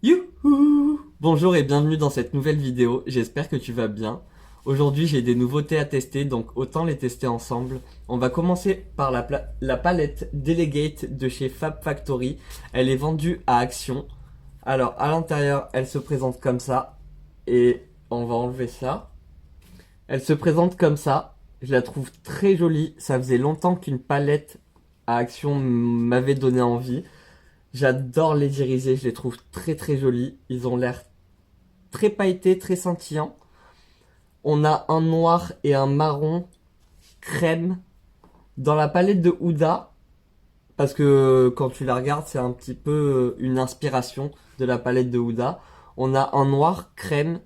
Youhou! Bonjour et bienvenue dans cette nouvelle vidéo, j'espère que tu vas bien. Aujourd'hui j'ai des nouveautés à tester, donc autant les tester ensemble. On va commencer par la palette Delegate de chez Fab Factory. Elle est vendue à Action. Alors à l'intérieur elle se présente comme ça, et on va enlever ça. Elle se présente comme ça, je la trouve très jolie, ça faisait longtemps qu'une palette à Action m'avait donné envie. J'adore les irisés, je les trouve très très jolis. Ils ont l'air très pailletés, très scintillants. On a un noir et un marron crème dans la palette de Huda. Parce que quand tu la regardes, c'est un petit peu une inspiration de la palette de Huda. On a un noir crème.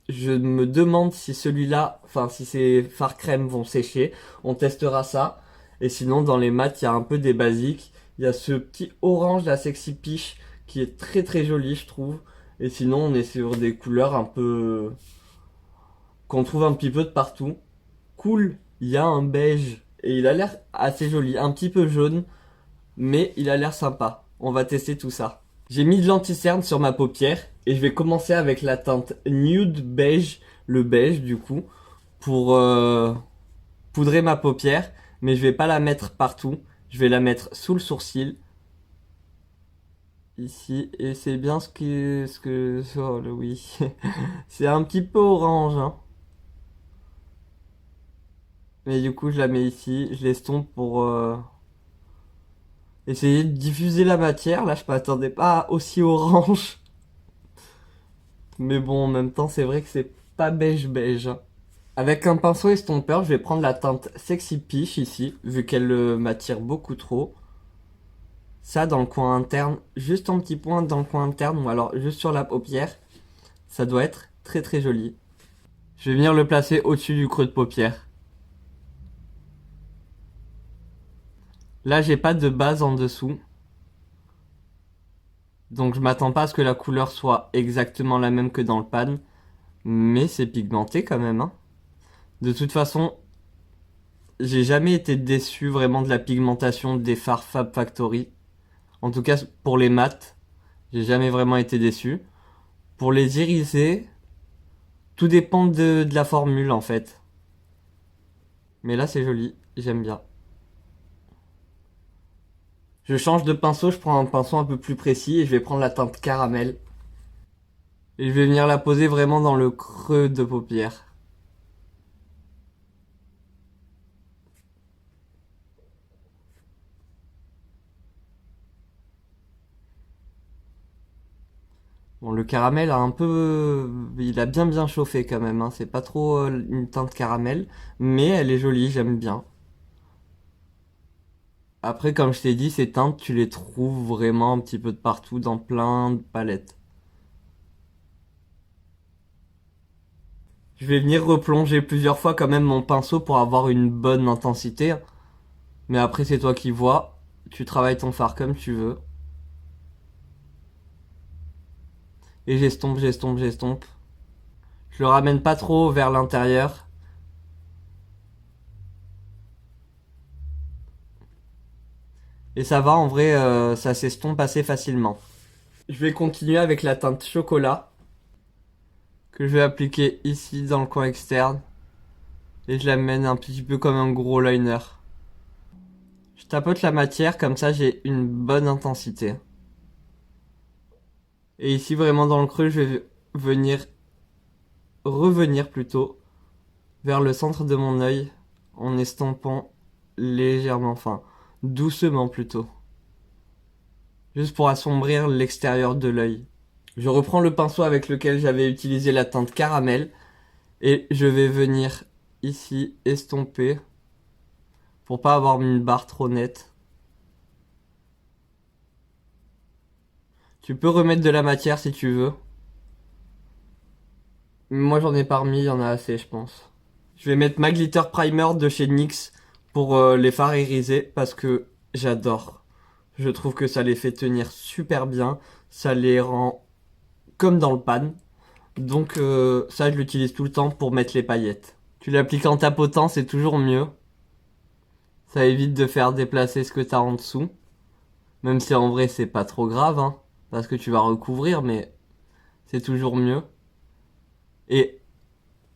Je me demande si celui-là, enfin si ces fards crème vont sécher. On testera ça. Et sinon, dans les mats, il y a un peu des basiques. Il y a ce petit orange, la Sexy Peach, qui est très très joli, je trouve. Et sinon, on est sur des couleurs un peu qu'on trouve un petit peu de partout. Cool, il y a un beige et il a l'air assez joli, un petit peu jaune, mais il a l'air sympa. On va tester tout ça. J'ai mis de l'anti-cerne sur ma paupière et je vais commencer avec la teinte nude beige, le beige du coup, pour poudrer ma paupière, mais je vais pas la mettre partout. Je vais la mettre sous le sourcil, ici, et c'est bien oh, oui, c'est un petit peu orange, hein. Mais du coup, je la mets ici, je l'estompe pour essayer de diffuser la matière. Là, je m'attendais pas aussi orange. Mais bon, en même temps, c'est vrai que c'est pas beige beige. Avec un pinceau estompeur, je vais prendre la teinte Sexy Peach ici, vu qu'elle m'attire beaucoup trop. Ça, dans le coin interne, juste un petit point dans le coin interne, ou alors juste sur la paupière. Ça doit être très très joli. Je vais venir le placer au-dessus du creux de paupière. Là, j'ai pas de base en dessous. Donc je m'attends pas à ce que la couleur soit exactement la même que dans le pan. Mais c'est pigmenté quand même, hein. De toute façon, j'ai jamais été déçu vraiment de la pigmentation des fards Fab Factory. En tout cas, pour les mats, j'ai jamais vraiment été déçu. Pour les irisés, tout dépend de la formule en fait. Mais là, c'est joli, j'aime bien. Je change de pinceau, je prends un pinceau un peu plus précis et je vais prendre la teinte caramel. Et je vais venir la poser vraiment dans le creux de paupière. Bon, le caramel a un peu... Il a bien chauffé quand même, hein. C'est pas trop une teinte caramel, mais elle est jolie, j'aime bien. Après, comme je t'ai dit, ces teintes, tu les trouves vraiment un petit peu de partout, dans plein de palettes. Je vais venir replonger plusieurs fois quand même mon pinceau pour avoir une bonne intensité. Mais après, c'est toi qui vois. Tu travailles ton fard comme tu veux. Et j'estompe. Je le ramène pas trop vers l'intérieur. Et ça va, en vrai, ça s'estompe assez facilement. Je vais continuer avec la teinte chocolat, que je vais appliquer ici dans le coin externe. Et je l'amène un petit peu comme un gros liner. Je tapote la matière, comme ça j'ai une bonne intensité. Et ici vraiment dans le creux, je vais revenir plutôt, vers le centre de mon œil, en estompant légèrement, enfin, doucement plutôt. Juste pour assombrir l'extérieur de l'œil. Je reprends le pinceau avec lequel j'avais utilisé la teinte caramel, et je vais venir ici estomper, pour pas avoir une barre trop nette. Tu peux remettre de la matière si tu veux. Moi j'en ai pas remis, il y en a assez je pense. Je vais mettre ma glitter primer de chez NYX pour les fards irisés parce que j'adore. Je trouve que ça les fait tenir super bien, ça les rend comme dans le pan. Donc ça je l'utilise tout le temps pour mettre les paillettes. Tu l'appliques en tapotant, c'est toujours mieux. Ça évite de faire déplacer ce que t'as en dessous. Même si en vrai c'est pas trop grave, hein. parce que tu vas recouvrir, mais c'est toujours mieux. Et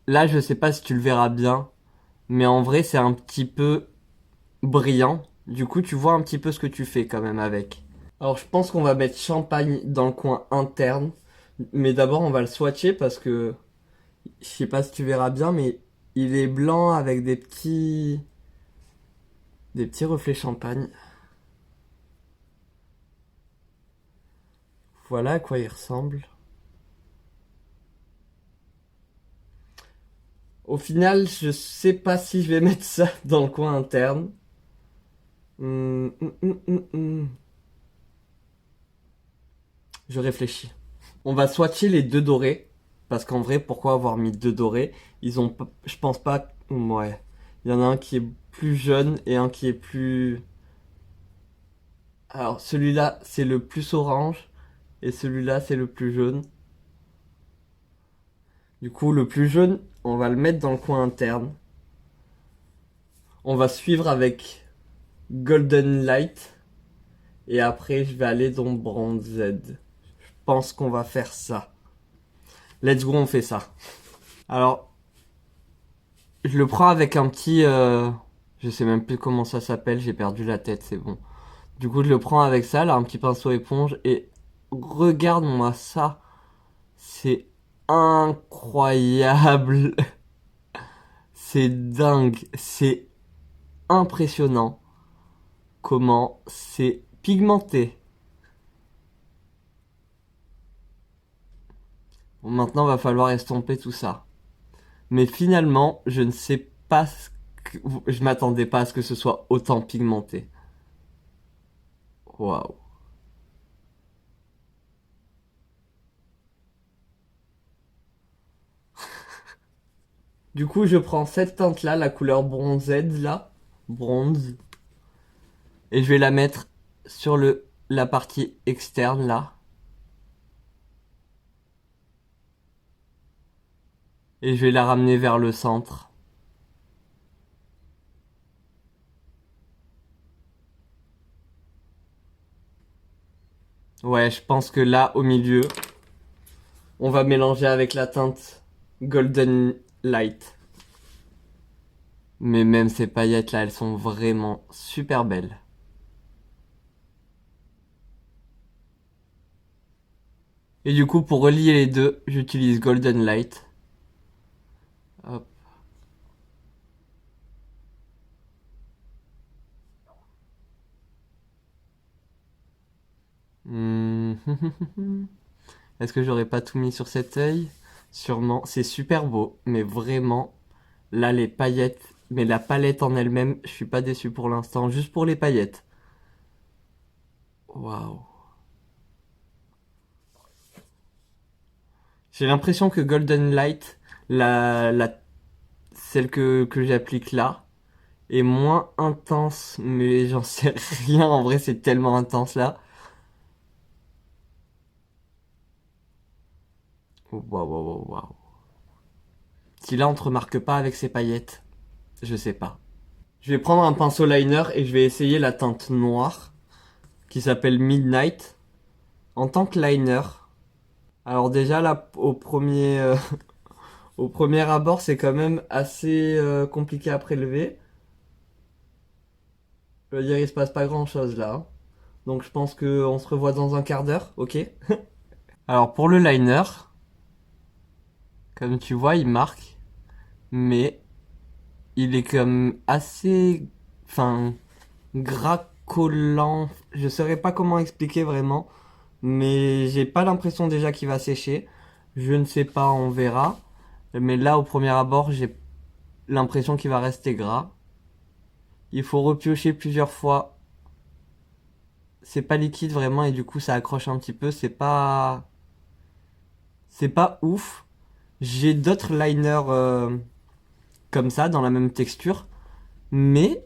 là, je sais pas si tu le verras bien, mais en vrai, c'est un petit peu brillant. Du coup, tu vois un petit peu ce que tu fais quand même avec. Alors, je pense qu'on va mettre champagne dans le coin interne. Mais d'abord, on va le swatcher parce que je sais pas si tu verras bien, mais il est blanc avec des petits reflets champagne. Voilà à quoi il ressemble. Au final, je sais pas si je vais mettre ça dans le coin interne. Hum. Je réfléchis. On va swatcher les deux dorés. Parce qu'en vrai, pourquoi avoir mis deux dorés? Ils ont, je pense pas. Ouais. Il y en a un qui est plus jeune et un qui est plus. Alors, celui-là, c'est le plus orange. Et celui-là, c'est le plus jaune. Du coup, le plus jaune, on va le mettre dans le coin interne. On va suivre avec Golden Light. Et après, je vais aller dans Bronzed. Je pense qu'on va faire ça. Let's go, on fait ça. Alors, je le prends avec un petit... je sais même plus comment ça s'appelle, j'ai perdu la tête, c'est bon. Du coup, je le prends avec ça, là, un petit pinceau éponge. Et regarde-moi ça. C'est incroyable. C'est dingue. C'est impressionnant. Comment c'est pigmenté. Bon, maintenant, va falloir estomper tout ça. Mais finalement, je ne sais pas ce que... Je m'attendais pas à ce que ce soit autant pigmenté. Waouh. Du coup, je prends cette teinte-là, la couleur bronzed, là. Bronze. Et je vais la mettre sur la partie externe, là. Et je vais la ramener vers le centre. Ouais, je pense que là, au milieu, on va mélanger avec la teinte Golden Light. Mais même ces paillettes là, elles sont vraiment super belles. Et du coup, pour relier les deux, j'utilise Golden Light. Hop. Hmm. Est-ce que j'aurais pas tout mis sur cet œil? Sûrement. C'est super beau, mais vraiment, là, les paillettes, mais la palette en elle-même, je suis pas déçu pour l'instant, juste pour les paillettes. Waouh. J'ai l'impression que Golden Light, celle que j'applique là, est moins intense, mais j'en sais rien. En vrai, c'est tellement intense là. Waouh, waouh, waouh, waouh. Si là, on te remarque pas avec ces paillettes, je sais pas. Je vais prendre un pinceau liner et je vais essayer la teinte noire qui s'appelle Midnight en tant que liner. Alors déjà là, au premier abord, c'est quand même assez compliqué à prélever. Je veux dire, il se passe pas grand chose là, hein. Donc je pense qu'on se revoit dans un quart d'heure, ok? Alors pour le liner, comme tu vois, il marque, mais il est comme assez, enfin, gras collant. Je saurais pas comment expliquer vraiment, mais j'ai pas l'impression déjà qu'il va sécher. Je ne sais pas, on verra. Mais là, au premier abord, j'ai l'impression qu'il va rester gras. Il faut repiocher plusieurs fois. C'est pas liquide vraiment et du coup ça accroche un petit peu. C'est pas ouf. J'ai d'autres liners comme ça dans la même texture, mais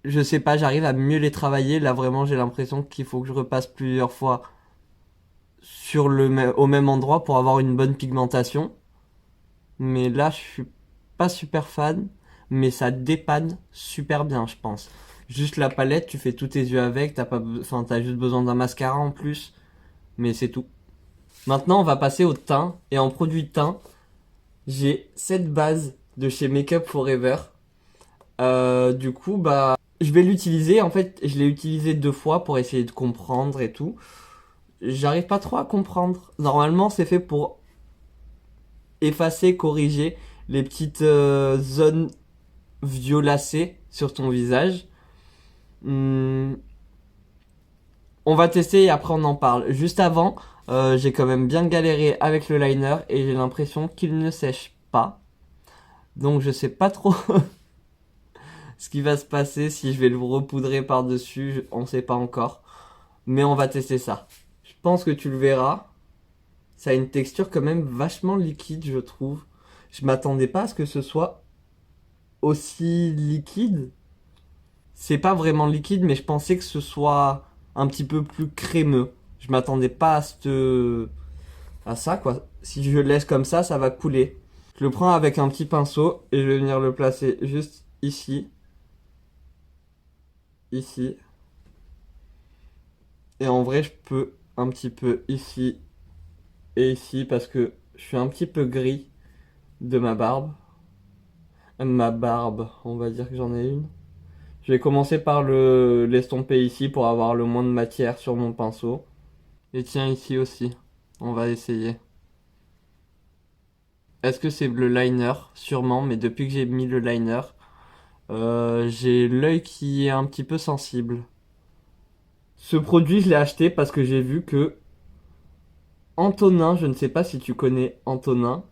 je sais pas, j'arrive à mieux les travailler. Là vraiment, j'ai l'impression qu'il faut que je repasse plusieurs fois au même endroit pour avoir une bonne pigmentation. Mais là, je suis pas super fan, mais ça dépanne super bien, je pense. juste la palette, tu fais tous tes yeux avec, t'as juste besoin d'un mascara en plus, mais c'est tout. Maintenant, on va passer au teint, et en produit teint, j'ai cette base de chez Makeup Forever. Du coup, bah, je vais l'utiliser. En fait, je l'ai utilisé 2 fois pour essayer de comprendre et tout. J'arrive pas trop à comprendre. Normalement, c'est fait pour effacer, corriger les petites zones violacées sur ton visage. Hmm, on va tester et après on en parle. Juste avant, j'ai quand même bien galéré avec le liner et j'ai l'impression qu'il ne sèche pas. Donc je sais pas trop ce qui va se passer, si je vais le repoudrer par-dessus, on sait pas encore. Mais on va tester ça. Je pense que tu le verras. Ça a une texture quand même vachement liquide, je trouve. Je m'attendais pas à ce que ce soit aussi liquide. C'est pas vraiment liquide, mais je pensais que ce soit un petit peu plus crémeux. Je m'attendais pas à ça, quoi. Si je le laisse comme ça va couler. Je le prends avec un petit pinceau et je vais venir le placer juste ici, ici. Et en vrai, je peux un petit peu ici et ici parce que je suis un petit peu gris de ma barbe. Ma barbe, on va dire que j'en ai une. Je vais commencer par l'estomper ici pour avoir le moins de matière sur mon pinceau. Et tiens ici aussi. On va essayer. Est-ce que c'est le liner? Sûrement, mais depuis que j'ai mis le liner, j'ai l'œil qui est un petit peu sensible. Ce produit, je l'ai acheté parce que j'ai vu que Antonin, je ne sais pas si tu connais Antonin.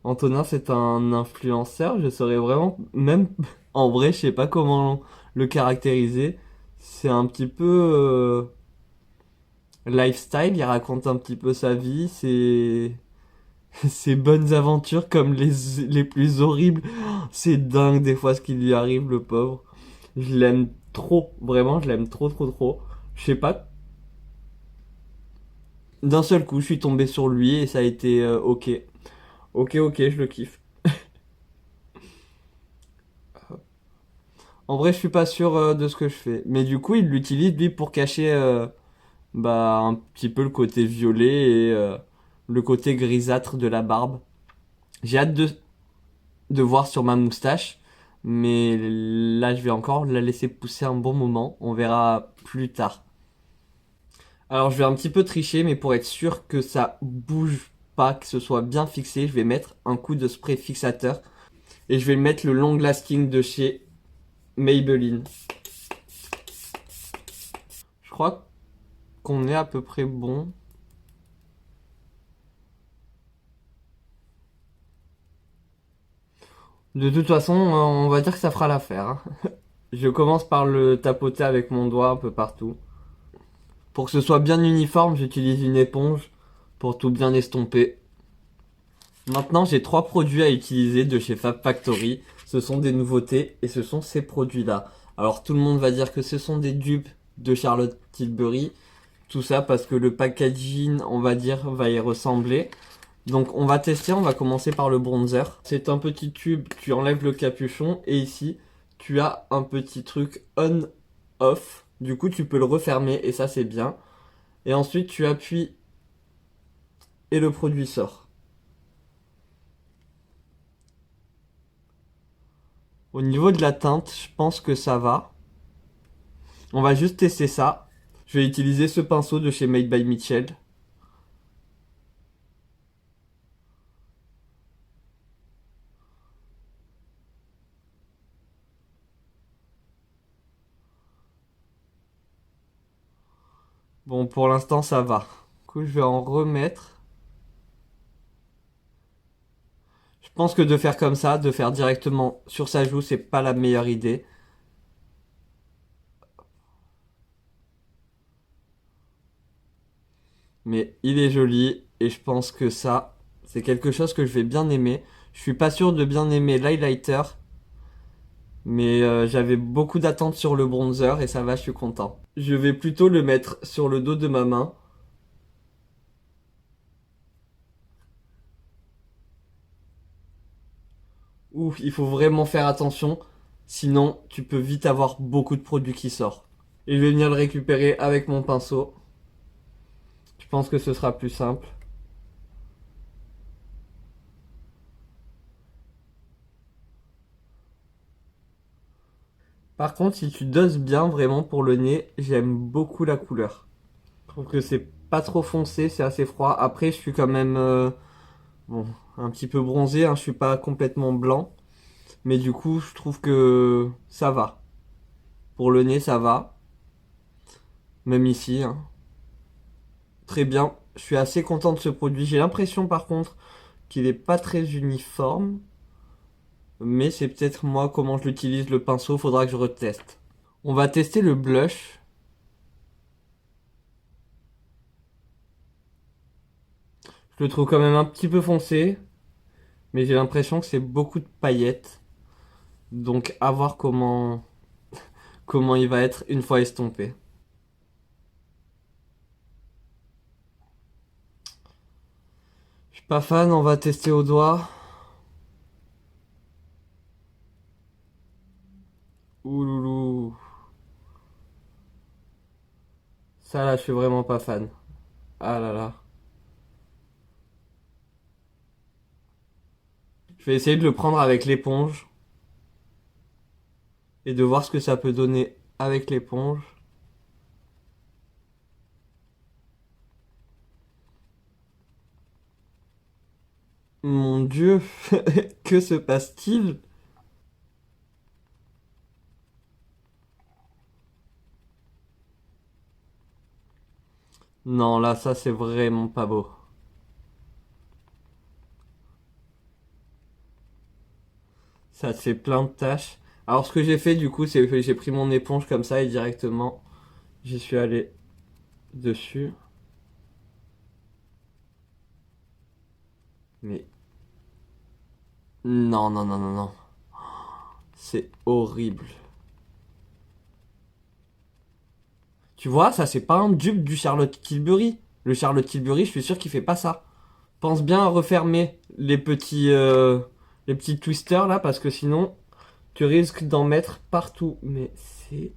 Antonin, c'est un influenceur. Je saurais vraiment, même en vrai, je sais pas comment le caractériser. C'est un petit peu lifestyle. Il raconte un petit peu sa vie, ses bonnes aventures comme les plus horribles. C'est dingue des fois ce qui lui arrive, le pauvre. Je l'aime trop, vraiment, je l'aime trop, trop, trop. Je sais pas. D'un seul coup, je suis tombé sur lui et ça a été ok. Ok, ok, je le kiffe. En vrai, je suis pas sûr de ce que je fais. Mais du coup, il l'utilise lui pour cacher bah, un petit peu le côté violet et le côté grisâtre de la barbe. J'ai hâte de voir sur ma moustache. Mais là, je vais encore la laisser pousser un bon moment. On verra plus tard. Alors, je vais un petit peu tricher, mais pour être sûr que ça bouge pas, que ce soit bien fixé, je vais mettre un coup de spray fixateur. Et je vais mettre le long lasting de chez Maybelline. Je crois qu'on est à peu près bon. De toute façon, on va dire que ça fera l'affaire, hein. Je commence par le tapoter avec mon doigt un peu partout. Pour que ce soit bien uniforme, j'utilise une éponge pour tout bien estomper. Maintenant, j'ai 3 produits à utiliser de chez Fab Factory. Ce sont des nouveautés et ce sont ces produits-là. Alors tout le monde va dire que ce sont des dupes de Charlotte Tilbury. Tout ça parce que le packaging, on va dire, va y ressembler. Donc on va tester, on va commencer par le bronzer. C'est un petit tube, tu enlèves le capuchon et ici tu as un petit truc on-off. Du coup tu peux le refermer et ça c'est bien. Et ensuite tu appuies et le produit sort. Au niveau de la teinte, je pense que ça va. On va juste tester ça. Je vais utiliser ce pinceau de chez Made by Mitchell. Bon pour l'instant ça va. Du coup je vais en remettre. Je pense que de faire comme ça, de faire directement sur sa joue, c'est pas la meilleure idée. Mais il est joli et je pense que ça, c'est quelque chose que je vais bien aimer. Je suis pas sûr de bien aimer l'highlighter, mais j'avais beaucoup d'attentes sur le bronzer et ça va, je suis content. Je vais plutôt le mettre sur le dos de ma main. Ouf, il faut vraiment faire attention Sinon, tu peux vite avoir beaucoup de produits qui sortent. Et je vais venir le récupérer avec mon pinceau. Je pense que ce sera plus simple. Par contre, si tu doses bien vraiment pour le nez, j'aime beaucoup la couleur. Je trouve que c'est pas trop foncé, c'est assez froid. Après, je suis quand même bon, un petit peu bronzé, hein, je suis pas complètement blanc. Mais du coup, je trouve que ça va. Pour le nez, ça va. Même ici, hein. Très bien. Je suis assez content de ce produit. J'ai l'impression par contre qu'il est pas très uniforme. Mais c'est peut-être moi comment je l'utilise le pinceau, faudra que je reteste. On va tester le blush. Je le trouve quand même un petit peu foncé. Mais j'ai l'impression que c'est beaucoup de paillettes. Donc à voir comment il va être une fois estompé. Je suis pas fan, on va tester au doigt. Ouloulou. Ça là, je suis vraiment pas fan. Ah là là. Je vais essayer de le prendre avec l'éponge. Et de voir ce que ça peut donner avec l'éponge. Mon Dieu, que se passe-t-il? Non, là, ça, c'est vraiment pas beau. Ça te fait plein de taches. Alors, ce que j'ai fait, du coup, c'est que j'ai pris mon éponge comme ça et directement, j'y suis allé dessus. Mais non, non, non, non, non. C'est horrible. Tu vois, ça, c'est pas un dupe du Charlotte Tilbury. Le Charlotte Tilbury, je suis sûr qu'il fait pas ça. Pense bien à refermer les petits twisters là, parce que sinon, tu risques d'en mettre partout. Mais c'est...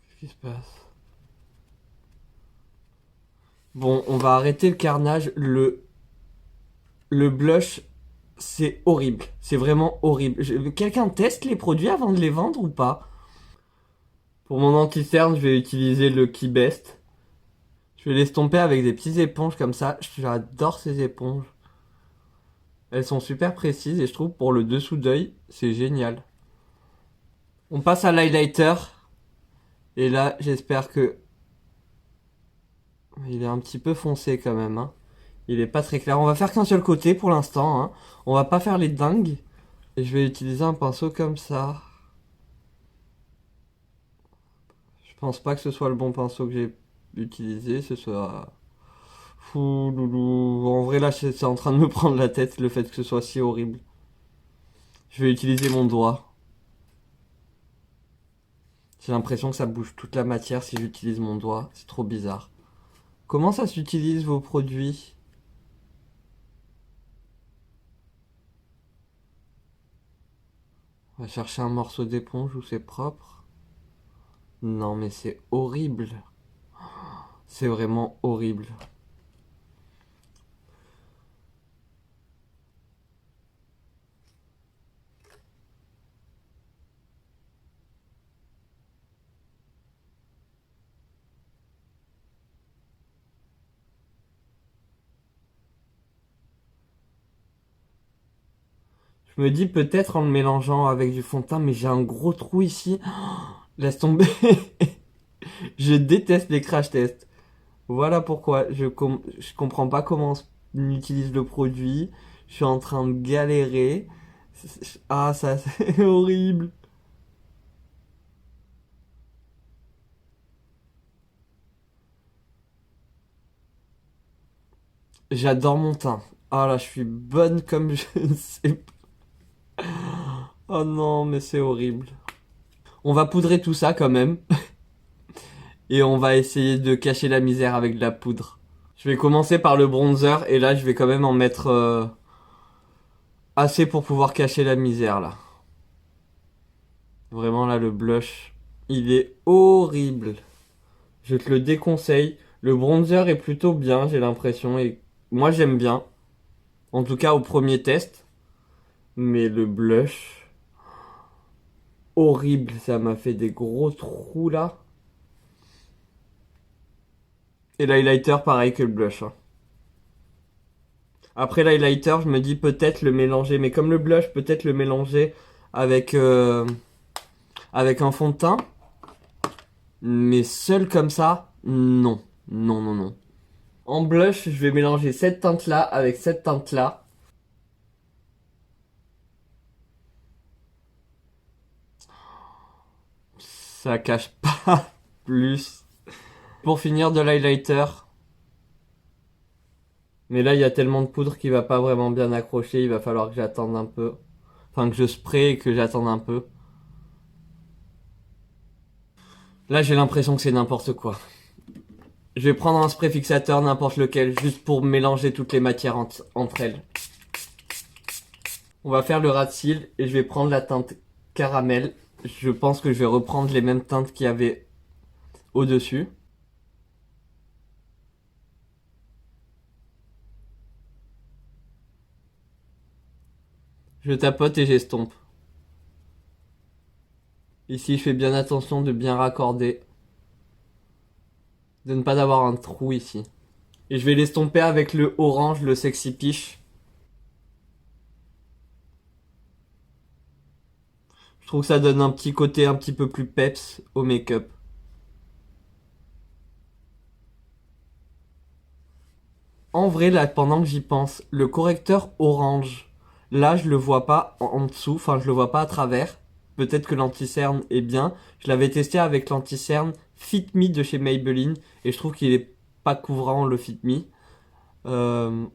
Qu'est-ce qui se passe? Bon, on va arrêter le carnage. Le blush, c'est horrible. C'est vraiment horrible. Quelqu'un teste les produits avant de les vendre ou pas? Pour mon anti-cerne, je vais utiliser le Key Best. Je vais l'estomper avec des petites éponges comme ça. J'adore ces éponges. Elles sont super précises et je trouve pour le dessous d'œil, c'est génial. On passe à l'highlighter. Et là, j'espère que... Il est un petit peu foncé quand même, hein. Il est pas très clair. On va faire qu'un seul côté pour l'instant, hein. On va pas faire les dingues. Et je vais utiliser un pinceau comme ça. Je pense pas que ce soit le bon pinceau que j'ai utilisé. Ce soit... Fou loulou. En vrai, là, c'est en train de me prendre la tête le fait que ce soit si horrible. Je vais utiliser mon doigt. J'ai l'impression que ça bouge toute la matière si j'utilise mon doigt. C'est trop bizarre. Comment ça s'utilise vos produits? On va chercher un morceau d'éponge où c'est propre. Non mais c'est horrible. C'est vraiment horrible. Je me dis peut-être en le mélangeant avec du fond de teint, mais j'ai un gros trou ici. Laisse tomber. Je déteste les crash tests. Voilà pourquoi je comprends pas comment on utilise le produit. Je suis en train de galérer. Ah, ça, c'est horrible. J'adore mon teint. Ah là, je suis bonne comme je ne sais pas. Oh non, mais c'est horrible. On va poudrer tout ça quand même. et on va essayer de cacher la misère avec de la poudre. Je vais commencer par le bronzer et là je vais quand même en mettre assez pour pouvoir cacher la misère là. Vraiment là le blush, il est horrible. Je te le déconseille. Le bronzer est plutôt bien, j'ai l'impression, et moi j'aime bien. En tout cas au premier test. Mais le blush, horrible, ça m'a fait des gros trous là. Et l'highlighter pareil que le blush, hein. Après l'highlighter, je me dis peut-être le mélanger, mais comme le blush, peut-être le mélanger avec, avec un fond de teint. Mais seul comme ça, non. Non, non, non. En blush, je vais mélanger cette teinte-là avec cette teinte-là. Ça cache pas plus. Pour finir de l'highlighter. Mais là, il y a tellement de poudre qu'il va pas vraiment bien accrocher. Il va falloir que j'attende un peu. Enfin, que je spray et que j'attende un peu. Là, j'ai l'impression que c'est n'importe quoi. Je vais prendre un spray fixateur, n'importe lequel, juste pour mélanger toutes les matières entre elles. On va faire le ras de cils et je vais prendre la teinte caramel. Je pense que je vais reprendre les mêmes teintes qu'il y avait au-dessus. Je tapote et j'estompe. Ici, je fais bien attention de bien raccorder. De ne pas avoir un trou ici. Et je vais l'estomper avec le orange, le Sexy Peach. Je trouve que ça donne un petit côté un petit peu plus peps au make-up. En vrai, là, pendant que j'y pense, le correcteur orange, là, je le vois pas en dessous, enfin, je le vois pas à travers. Peut-être que l'anti-cerne est bien. Je l'avais testé avec l'anti-cerne Fit Me de chez Maybelline et je trouve qu'il est pas couvrant le Fit Me. Euh,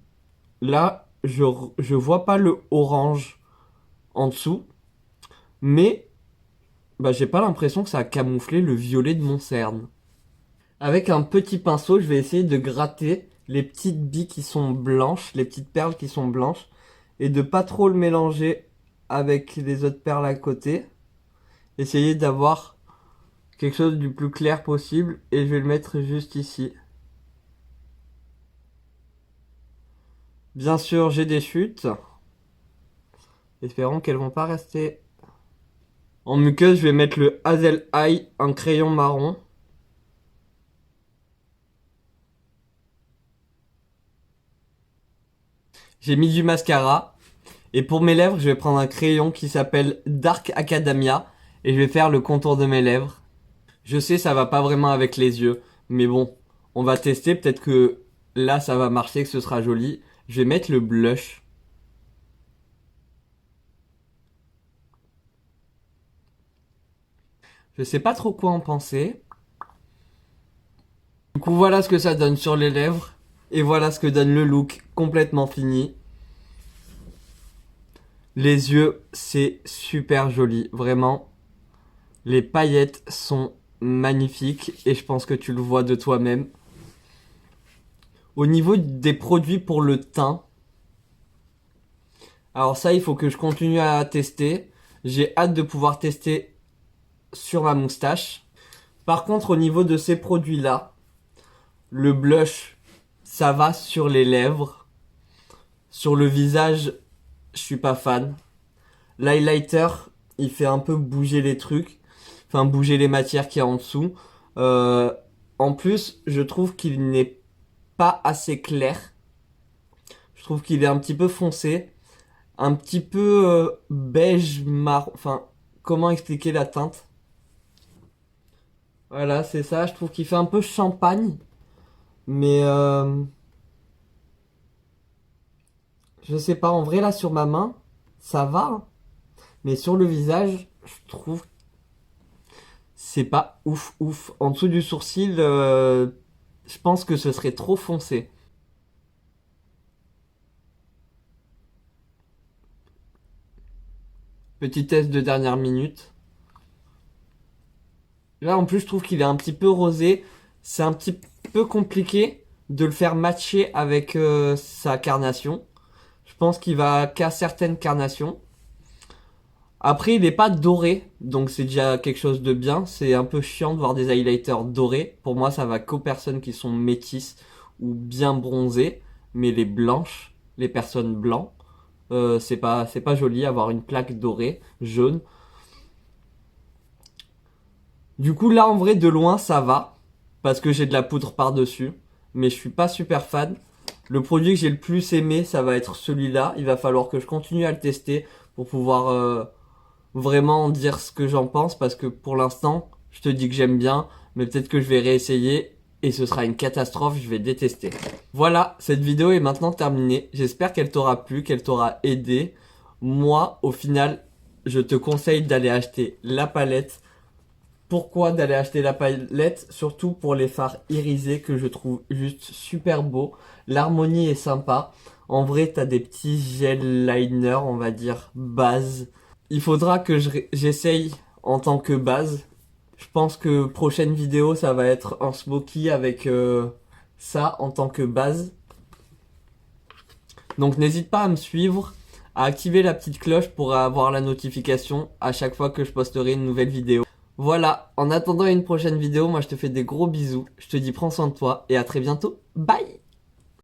Là, je vois pas le orange en dessous, mais bah, j'ai pas l'impression que ça a camouflé le violet de mon cerne. Avec un petit pinceau, je vais essayer de gratter les petites billes qui sont blanches, les petites perles qui sont blanches, et de pas trop le mélanger avec les autres perles à côté. Essayer d'avoir quelque chose du plus clair possible, et je vais le mettre juste ici. Bien sûr, j'ai des chutes. Espérons qu'elles vont pas rester. En muqueuse, je vais mettre le Hazel Eye, un crayon marron. J'ai mis du mascara. Et pour mes lèvres, je vais prendre un crayon qui s'appelle Dark Academia. Et je vais faire le contour de mes lèvres. Je sais, ça va pas vraiment avec les yeux. Mais bon, on va tester. Peut-être que là, ça va marcher, que ce sera joli. Je vais mettre le blush. Je sais pas trop quoi en penser. Du coup, voilà ce que ça donne sur les lèvres. Et voilà ce que donne le look complètement fini. Les yeux, c'est super joli. Vraiment, les paillettes sont magnifiques. Et je pense que tu le vois de toi-même. Au niveau des produits pour le teint, alors ça, il faut que je continue à tester. J'ai hâte de pouvoir tester sur ma moustache. Par contre, au niveau de ces produits-là, le blush, ça va sur les lèvres. Sur le visage, je suis pas fan. L'highlighter, il fait un peu bouger les trucs. Enfin, bouger les matières qu'il y a en dessous. Euh, En plus, je trouve qu'il n'est pas assez clair. Je trouve qu'il est un petit peu foncé. Un petit peu beige marron. Enfin, comment expliquer la teinte? Voilà, c'est ça. Je trouve qu'il fait un peu champagne. Mais je sais pas. En vrai, là, sur ma main, ça va, hein. Mais sur le visage, je trouve c'est pas ouf ouf. En dessous du sourcil, je pense que ce serait trop foncé. Petit test de dernière minute. Là, en plus, je trouve qu'il est un petit peu rosé. C'est un petit peu compliqué de le faire matcher avec sa carnation. Je pense qu'il va qu'à certaines carnations. Après, il n'est pas doré, donc c'est déjà quelque chose de bien. C'est un peu chiant de voir des highlighters dorés. Pour moi, ça va qu'aux personnes qui sont métisses ou bien bronzées. Mais les blanches, les personnes blancs, c'est pas joli avoir une plaque dorée, jaune. Du coup, là, en vrai, de loin, ça va. Parce que j'ai de la poudre par-dessus. Mais je suis pas super fan. Le produit que j'ai le plus aimé, ça va être celui-là. Il va falloir que je continue à le tester pour pouvoir vraiment dire ce que j'en pense. Parce que pour l'instant, je te dis que j'aime bien. Mais peut-être que je vais réessayer. Et ce sera une catastrophe, je vais détester. Voilà, cette vidéo est maintenant terminée. J'espère qu'elle t'aura plu, qu'elle t'aura aidé. Moi, au final, je te conseille d'aller acheter la palette. Pourquoi d'aller acheter la palette? Surtout pour les fards irisés que je trouve juste super beau. L'harmonie est sympa. En vrai, t'as des petits gel liners, on va dire, base. Il faudra que j'essaye en tant que base. Je pense que prochaine vidéo, ça va être un smoky avec ça en tant que base. Donc n'hésite pas à me suivre, à activer la petite cloche pour avoir la notification à chaque fois que je posterai une nouvelle vidéo. Voilà, en attendant une prochaine vidéo, moi je te fais des gros bisous. Je te dis prends soin de toi et à très bientôt. Bye!